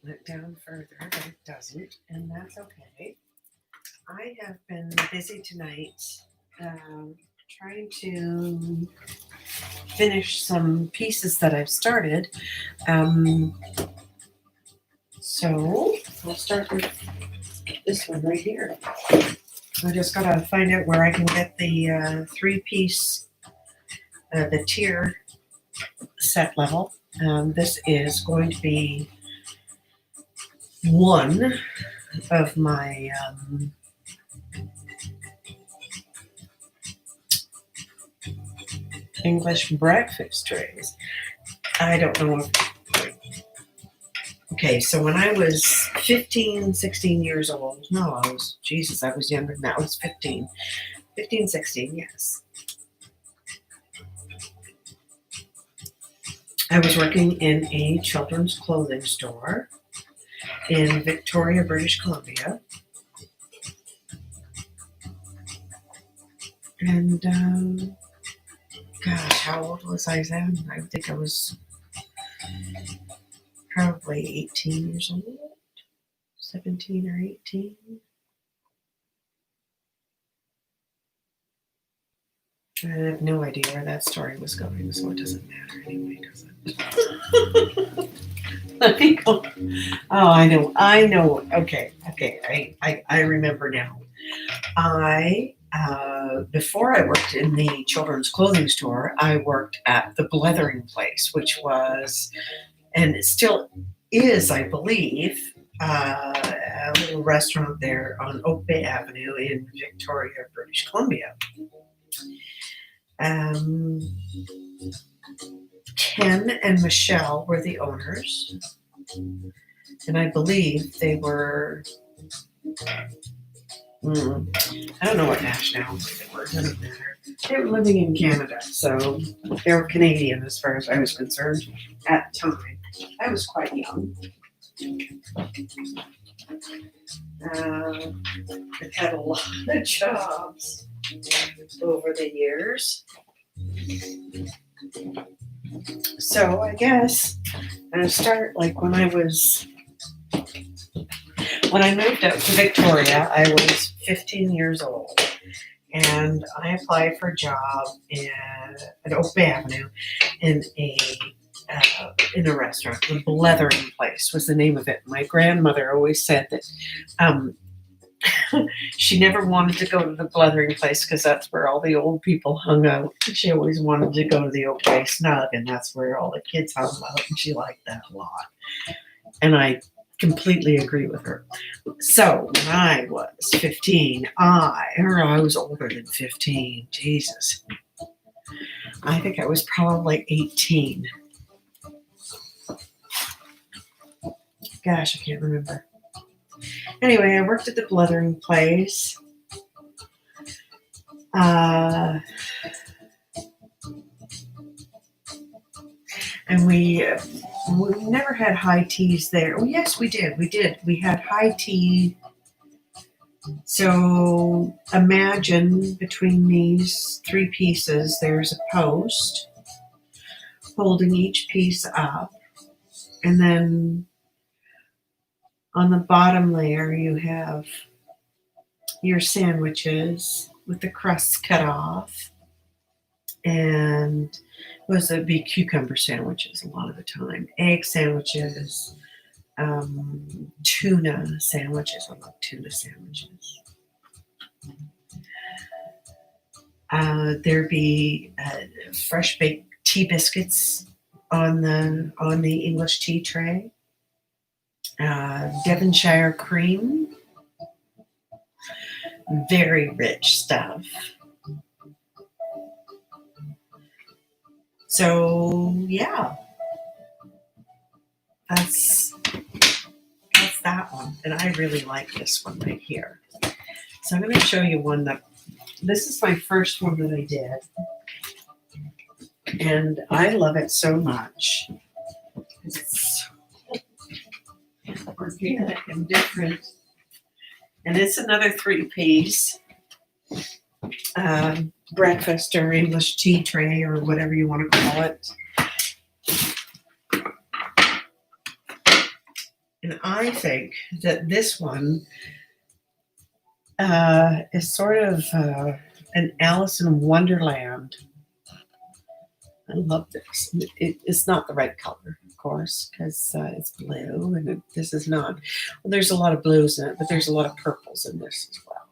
it down further, but it doesn't, and that's okay. I have been busy tonight trying to finish some pieces that I've started. So I'll start with this one right here. I just gotta find out where I can get the three-piece, the tier set level. This is going to be one of my English breakfast trays. I don't know if... Okay, so when I was 15, 16 years old, no, I was younger than that. I was 15, 16, yes. I was working in a children's clothing store in Victoria, British Columbia. And, gosh, how old was I then? I think I was probably 18 years old, 17 or 18. I have no idea where that story was going, so it doesn't matter anyway, does it? Let me go. Oh, I know. Okay. I remember now. Before I worked in the children's clothing store, I worked at the Blethering Place, which was, and it still is, I believe, a little restaurant there on Oak Bay Avenue in Victoria, British Columbia. Ken and Michelle were the owners, and I believe they were, I don't know what nationality they were, it doesn't matter. They were living in Canada, so they were Canadian as far as I was concerned at the time. I was quite young. I've had a lot of jobs over the years. So I guess I start like when I moved out to Victoria, I was 15 years old, and I applied for a job at Oak Bay Avenue in a restaurant. The Blethering Place was the name of it. My grandmother always said that she never wanted to go to the Blethering Place because that's where all the old people hung out. She always wanted to go to the Oak Bay Snug, and that's where all the kids hung out, and she liked that a lot. And I completely agree with her. So when I was 15, I was older than 15. Jesus. I think I was probably 18. Gosh, I can't remember. Anyway, I worked at the Blethering Place. And we never had high teas there. Oh, yes, we did. We had high tea. So imagine between these three pieces, there's a post holding each piece up. And then on the bottom layer, you have your sandwiches with the crusts cut off. And it'd be cucumber sandwiches a lot of the time, egg sandwiches, tuna sandwiches. I love tuna sandwiches. There'd be fresh baked tea biscuits on the English tea tray. Devonshire cream, very rich stuff. So yeah, that's that one, and I really like this one right here. So I'm going to show you one this is my first one that I did, and I love it so much. It's so organic and different, and it's another three-piece breakfast or English tea tray or whatever you want to call it. And I think that this one is sort of an Alice in Wonderland. I love this. It's not the right color, of course, because it's blue, and this is not. Well, there's a lot of blues in it, but there's a lot of purples in this as well.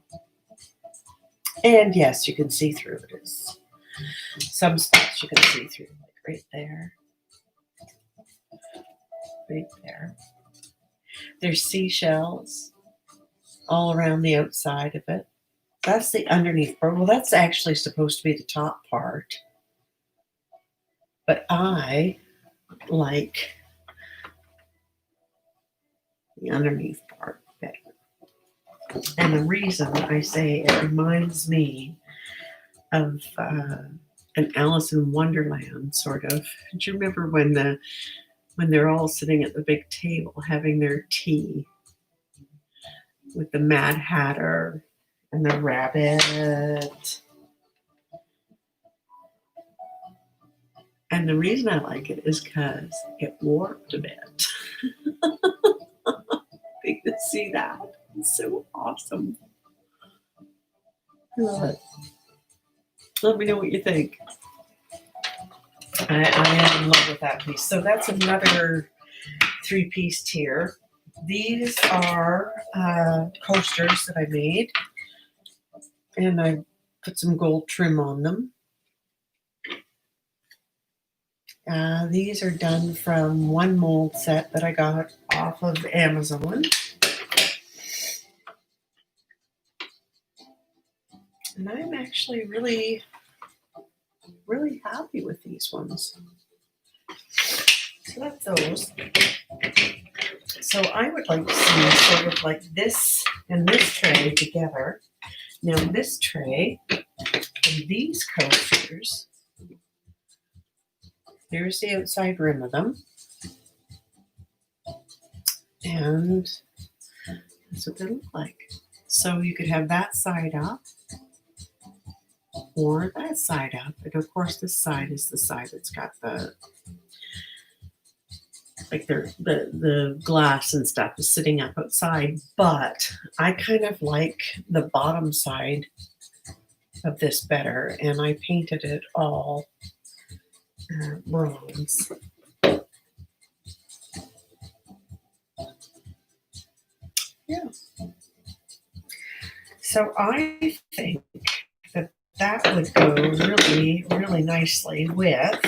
And yes, you can see through it. It's, some spots you can see through, like right there. Right there. There's seashells all around the outside of it. That's the underneath part. Well, that's actually supposed to be the top part. But I like the underneath part better. And the reason I say it reminds me of an Alice in Wonderland sort of. Do you remember when they're all sitting at the big table having their tea with the Mad Hatter and the rabbit? And the reason I like it is because it warped a bit. You can see that. It's so awesome. I love it. Let me know what you think. I am in love with that piece. So that's another 3-piece tier. These are coasters that I made, and I put some gold trim on them. These are done from one mold set that I got off of Amazon. And I'm actually really, really happy with these ones. So that's those. So I would like to see sort of like this and this tray together. Now this tray and these coasters, there's the outside rim of them. And that's what they look like. So you could have that side up or that side up. And of course this side is the side that's got the the glass and stuff is sitting up outside. But I kind of like the bottom side of this better, and I painted it all bronze. Yeah. So I think that would go really, really nicely with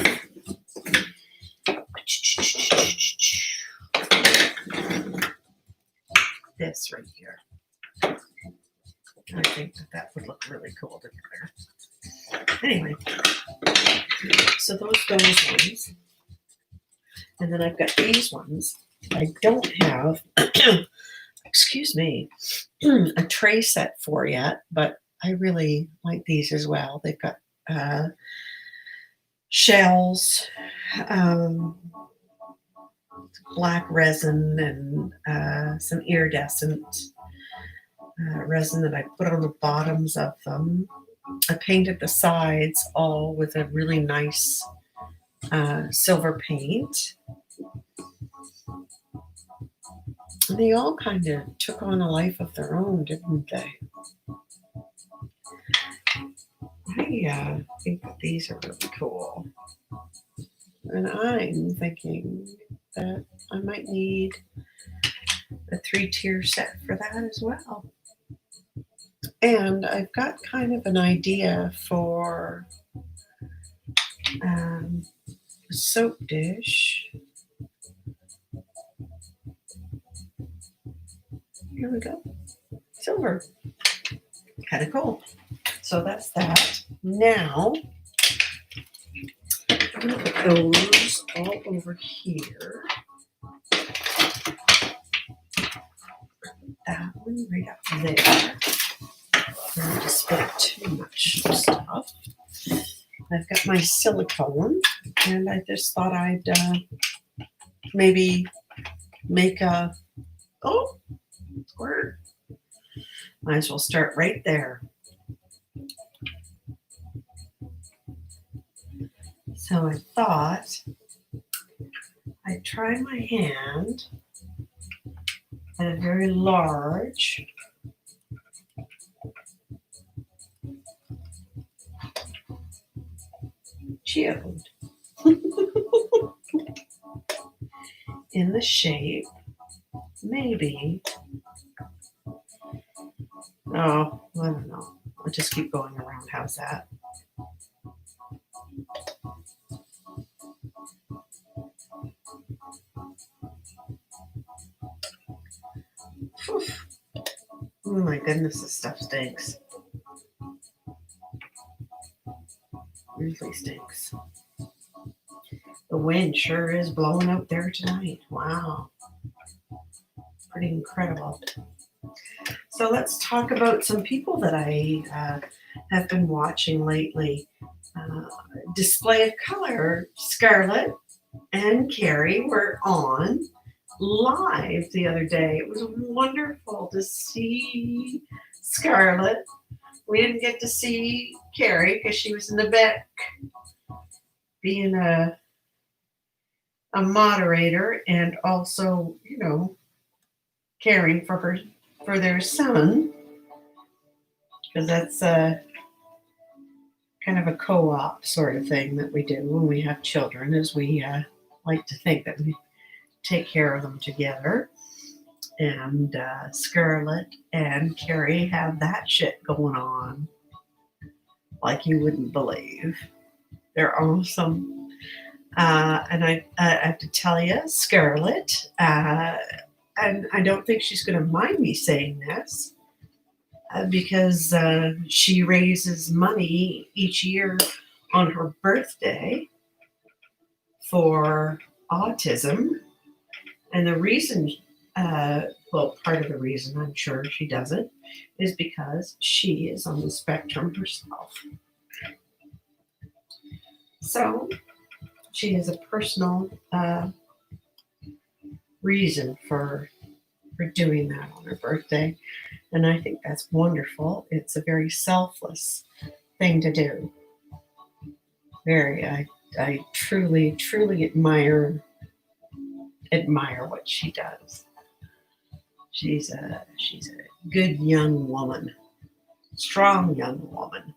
this right here. I think that would look really cool together. Anyway, so those ones. And then I've got these ones. I don't have, excuse me, a tray set for yet, but I really like these as well. They've got shells, black resin, and some iridescent resin that I put on the bottoms of them. I painted the sides all with a really nice silver paint. And they all kind of took on a life of their own, didn't they? I think that these are really cool. And I'm thinking that I might need a 3-tier set for that as well. And I've got kind of an idea for a soap dish. Here we go. Silver. Kind of cool. So that's that. Now, I'm going to put those all over here. That one right up there. I don't just spit too much stuff. I've got my silicone, and I just thought I'd maybe make a, squirt. Might as well start right there. So I thought I'd try my hand and a very large geode in the shape, maybe, oh, I don't know. I'll just keep going around. How's that? Whew. Oh my goodness, this stuff stinks. Really stinks. The wind sure is blowing out there tonight. Wow. Pretty incredible. So let's talk about some people that I have been watching lately. Display of Color, Scarlett and Carrie were on live the other day. It was wonderful to see Scarlett. We didn't get to see Carrie because she was in the back being a moderator and also, caring for their son, because that's kind of a co-op sort of thing that we do when we have children, is we like to think that we take care of them together. And Scarlett and Carrie have that shit going on like you wouldn't believe. They're awesome. And I have to tell you, Scarlett, and I don't think she's going to mind me saying this, because she raises money each year on her birthday for autism. And the reason, part of the reason I'm sure she does it is because she is on the spectrum herself. So she has a personal reason for doing that on her birthday. And I think that's wonderful. It's a very selfless thing to do. I truly, truly admire what she does. She's a good young woman, strong young woman.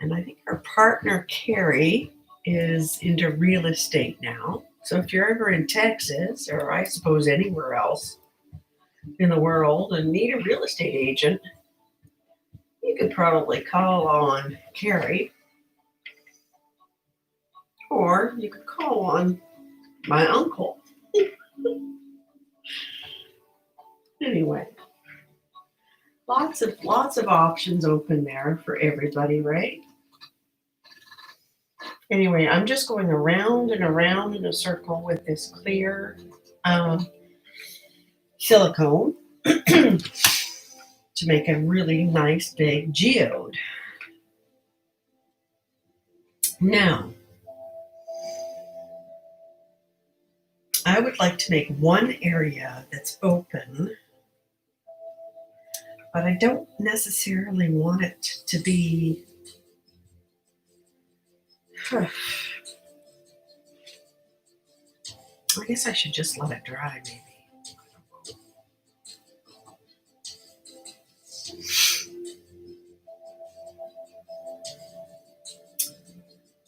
And I think her partner, Carrie, is into real estate now. So if you're ever in Texas, or I suppose anywhere else in the world, and need a real estate agent, you could probably call on Carrie. Or you could call on my uncle. Anyway, lots of options open there for everybody, right? Anyway, I'm just going around and around in a circle with this clear silicone to make a really nice big geode. Now, I would like to make one area that's open, but I don't necessarily want it to be I guess I should just let it dry, maybe.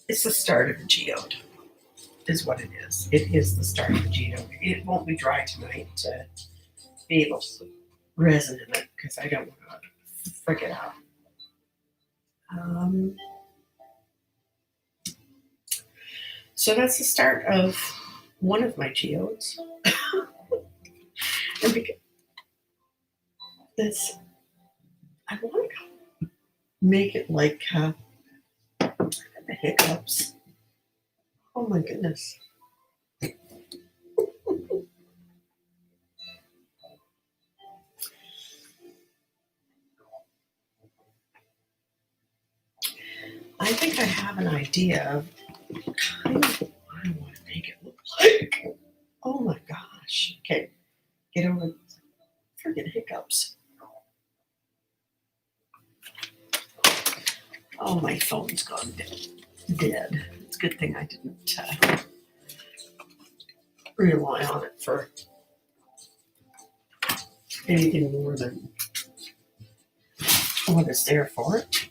It's the start of a geode, is what it is. It is the start of a geode. It won't be dry tonight to be able to resin in it, because I don't want to frick it out. So that's the start of one of my geodes. And because this, I want to make it like the hiccups. Oh my goodness. I think I have an idea of kind of what I want to make it look like. Oh my gosh. Okay, get over the friggin' hiccups. Oh, my phone's gone dead. It's a good thing I didn't rely on it for anything more than what is there for it.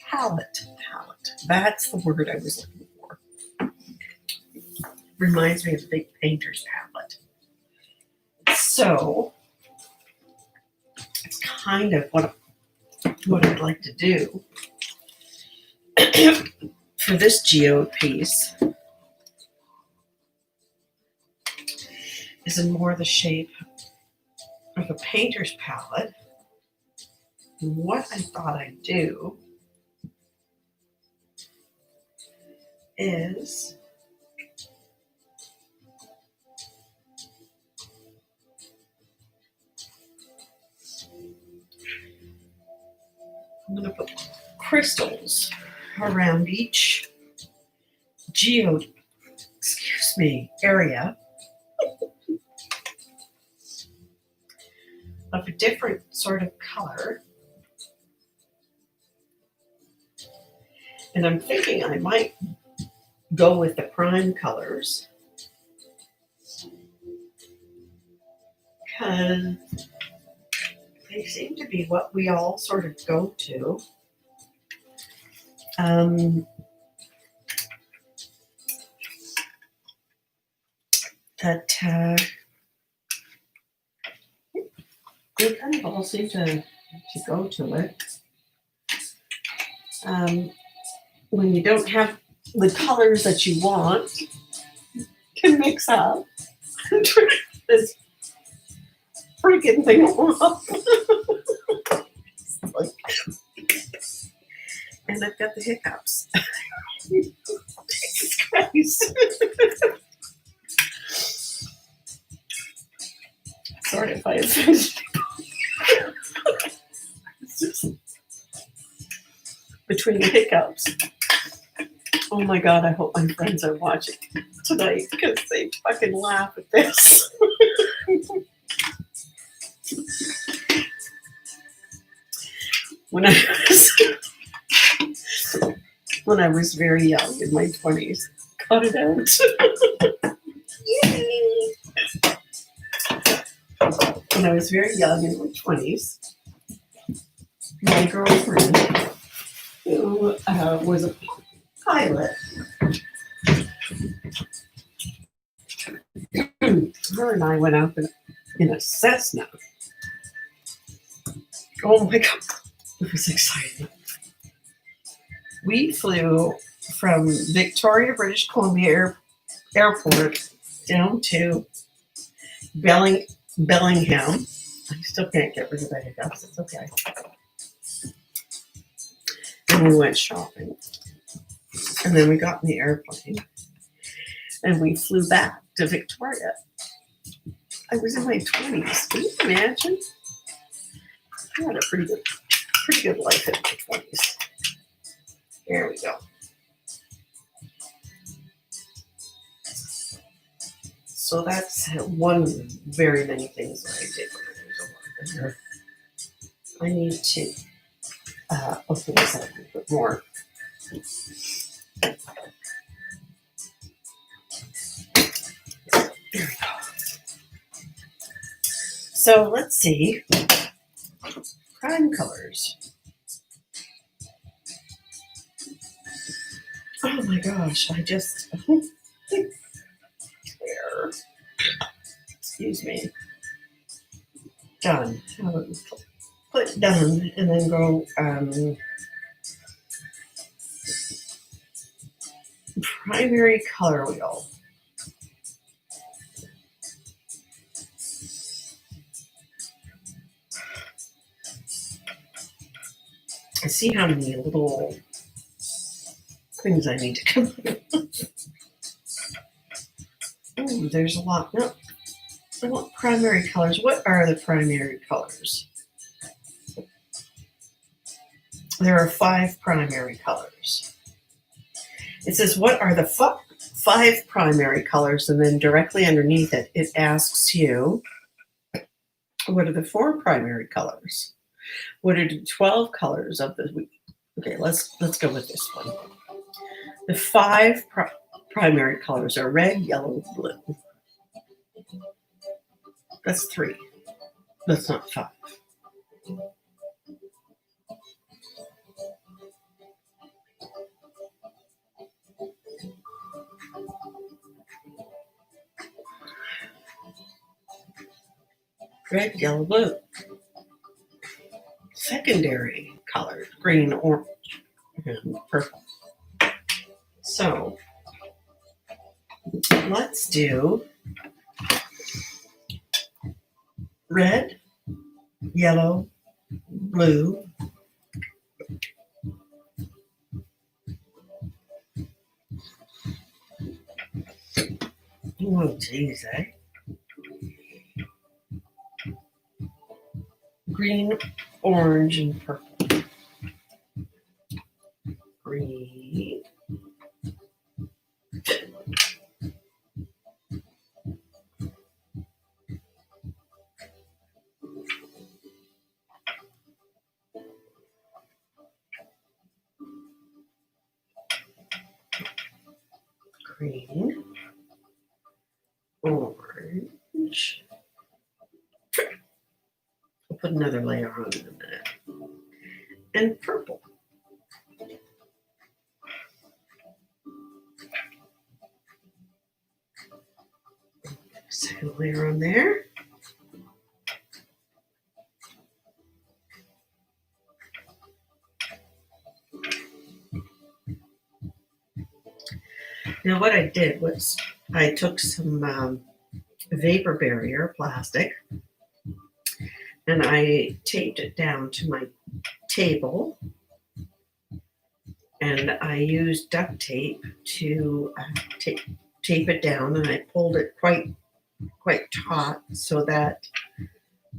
Palette. That's the word I was looking for. Reminds me of the big painter's palette. So it's kind of what I'd like to do for this geode piece is in more the shape of a painter's palette. And what I thought I'd do is I'm going to put crystals around each geode, area of a different sort of color. And I'm thinking I might go with the prime colors because they seem to be what we all sort of go to. We kind of all seem to go to it. When you don't have the colors that you want to mix up, this freaking thing off. And I've got the hiccups. Jesus Christ. Sorry if I offended people. It's just between the hiccups. Oh my God, I hope my friends are watching tonight because they fucking laugh at this. When I was very young in my 20s, cut it out. Yay! When I was very young in my 20s, my girlfriend, who was a pilot, her and I went out in a Cessna. Oh my God, it was exciting. We flew from Victoria, British Columbia Airport down to Bellingham. I still can't get rid of the hiccups. It's okay. And we went shopping. And then we got in the airplane. And we flew back to Victoria. I was in my 20s. Can you imagine? I had a pretty good life in my 20s. There we go. So that's one very many things that I did when I was a worker. I need to open this up a little bit more. There we go. So let's see. Prime colors. Oh my gosh, I just there. Excuse me. Done. Put done and then go primary color wheel. I see how many little things I need to come up with. Ooh, there's a lot. No, I want primary colors. What are the primary colors? There are 5 primary colors. It says, what are the 5 primary colors? And then directly underneath it, it asks you, what are the 4 primary colors? What are the 12 colors of the Okay, let's go with this one. The five primary colors are red, yellow, blue. That's three. That's not five. Red, yellow, blue. Secondary colors, green, orange, and purple. So let's do red, yellow, blue, oh geez, eh? Green, orange, and purple. Green, green, orange. I'll put another layer on in a minute. And purple. Second layer on there. Now what I did was I took some vapor barrier plastic and I taped it down to my table, and I used duct tape to tape it down, and I pulled it quite taut so that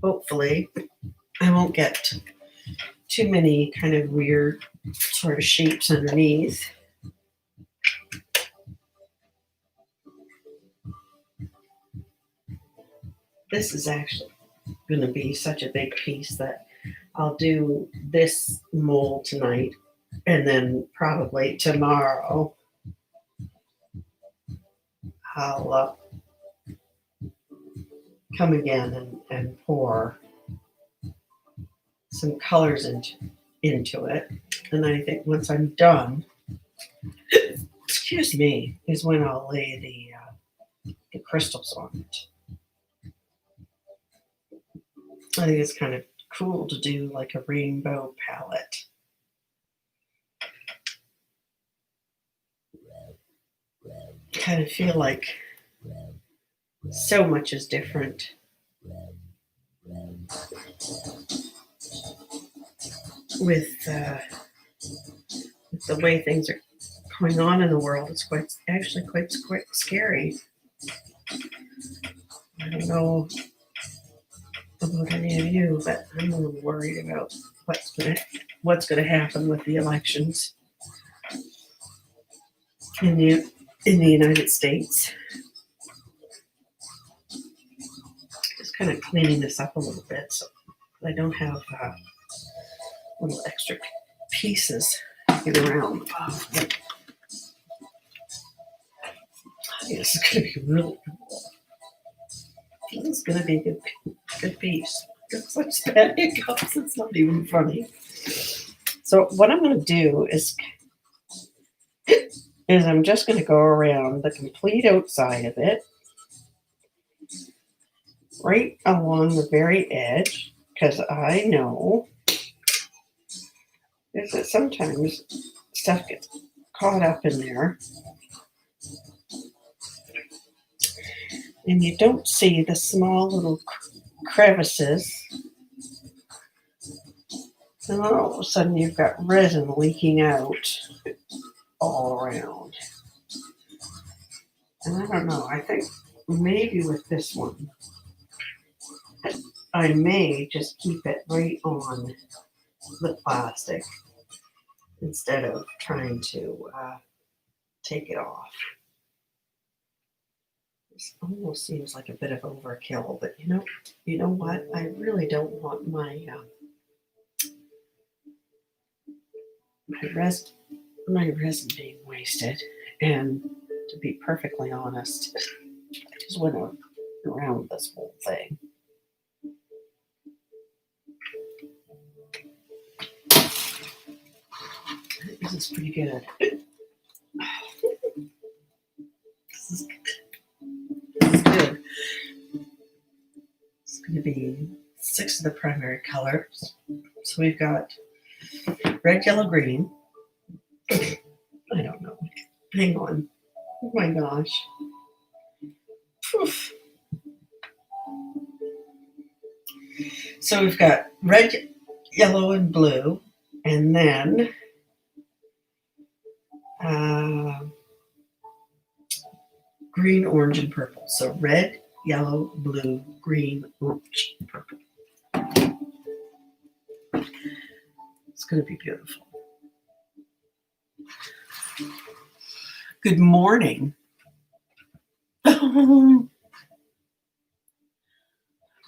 hopefully I won't get too many kind of weird sort of shapes underneath. This is actually going to be such a big piece that I'll do this mold tonight, and then probably tomorrow I'll come again and pour some colors into it. And I think once I'm done, excuse me, is when I'll lay the crystals on it. I think it's kind of cool to do like a rainbow palette. Kind of feel like so much is different. With the way things are going on in the world, it's quite scary. I don't know about any of you, but I'm a little worried about what's gonna happen with the elections in the United States. Just kind of cleaning this up a little bit so I don't have little extra pieces hanging around. This is going to be really cool. This is going to be a good piece. Got such bad hiccups, it's not even funny. So what I'm going to do is I'm just going to go around the complete outside of it, right along the very edge, because I know that sometimes stuff gets caught up in there and you don't see the small little crevices, and then all of a sudden you've got resin leaking out all around. And I don't know, I think maybe with this one I may just keep it right on the plastic instead of trying to take it off. This almost seems like a bit of overkill, but you know what? I really don't want my my resin being wasted. And to be perfectly honest, I just went around with this whole thing. I think this is pretty good. This is good. It's going to be 6 of the primary colors. So we've got red, yellow, green. I don't know. Hang on. Oh my gosh. Oof. So we've got red, yellow, and blue, and then green, orange, and purple. So red, yellow, blue, green, orange, purple. It's going to be beautiful. Good morning.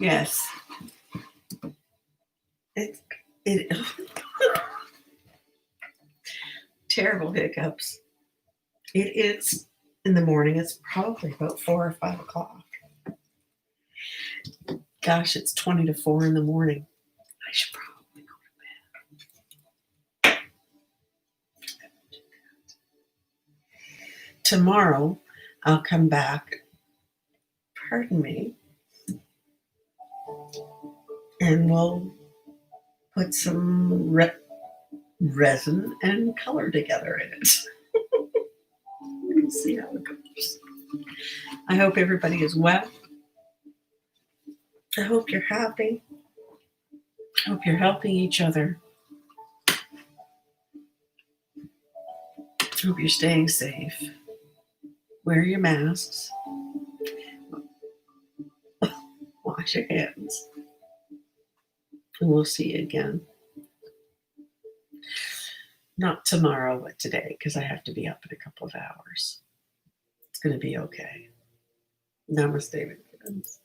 Yes. It terrible hiccups. It is in the morning. It's probably about 4 or 5 o'clock. Gosh, it's 20 to 4 in the morning. I should probably go to bed. Tomorrow, I'll come back. Pardon me. And we'll put some resin and color together in it. We'll see how it goes. I hope everybody is well. I hope you're happy. I hope you're helping each other. I hope you're staying safe. Wear your masks. Wash your hands. And we'll see you again. Not tomorrow, but today, because I have to be up in a couple of hours. It's going to be okay. Namaste, my friends.